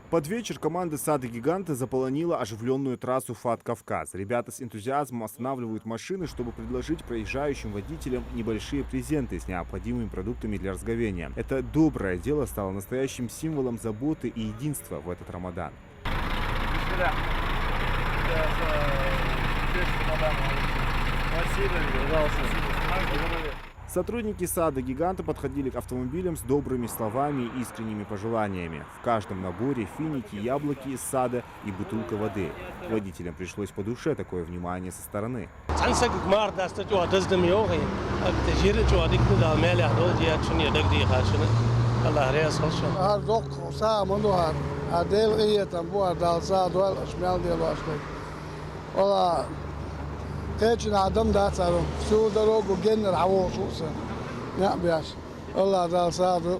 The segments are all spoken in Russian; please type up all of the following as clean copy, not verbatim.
Под вечер команда «Сада Гиганта» заполонила оживленную трассу ФАТ-Кавказ. Ребята с энтузиазмом останавливают машины, чтобы предложить проезжающим водителям небольшие презенты с необходимыми продуктами для разговения. Это доброе дело стало настоящим символом заботы и единства в этот Рамадан. Сотрудники «Сада Гиганта» подходили к автомобилям с добрыми словами и искренними пожеланиями. В каждом наборе финики, яблоки из сада и бутылка воды. Водителям пришлось по душе такое внимание со стороны.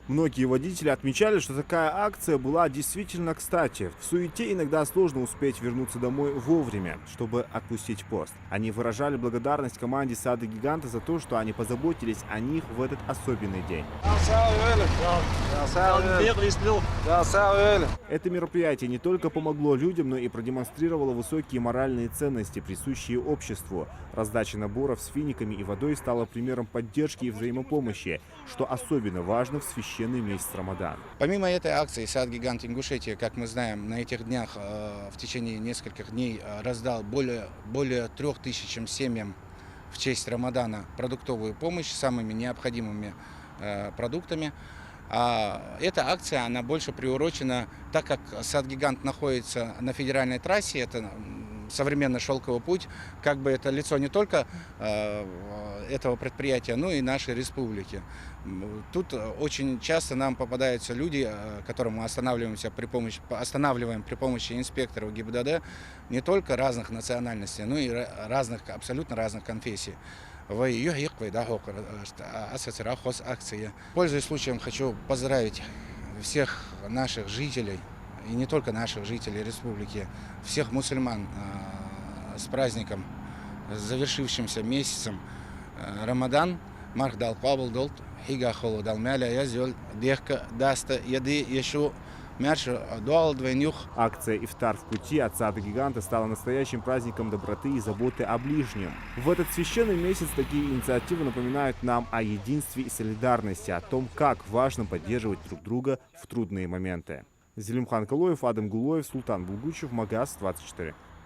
Многие водители отмечали, что такая акция была действительно кстати. В суете иногда сложно успеть вернуться домой вовремя, чтобы отпустить пост. Они выражали благодарность команде «Сада Гиганта» за то, что они позаботились о них в этот особенный день. Это мероприятие не только помогло людям, но и продемонстрировало высокие моральные ценности, присущие обществу. Раздача наборов с финиками и водой стала примером поддержки и взаимопомощи, что особенно важно в священный месяц Рамадан. Помимо этой акции, «Сад Гигант Ингушетия», как мы знаем, на этих днях в течение нескольких дней раздал более 3000 семьям в честь Рамадана продуктовую помощь с самыми необходимыми продуктами. Эта акция, она больше приурочена, так как «Сад Гигант» находится на федеральной трассе, это современный шелковый путь, как бы это лицо не только этого предприятия, но и нашей республики. Тут очень часто нам попадаются люди, которым мы останавливаем при помощи инспекторов ГИБДД, не только разных национальностей, но и абсолютно разных конфессий. Пользуясь случаем, хочу поздравить всех наших жителей, и не только наших жителей республики, всех мусульман с праздником, с завершившимся месяцем Рамадан. Мархдал Кабл Долт, Хига Холу Далмяля, Язюль, Дехка, Даста, Яды, Яшу. Акция «Ифтар в пути» от «Сада Гиганта» стала настоящим праздником доброты и заботы о ближнем. В этот священный месяц такие инициативы напоминают нам о единстве и солидарности, о том, как важно поддерживать друг друга в трудные моменты. Зелимхан Калоев, Адам Гулоев, Султан Булгучев, Магаз 24.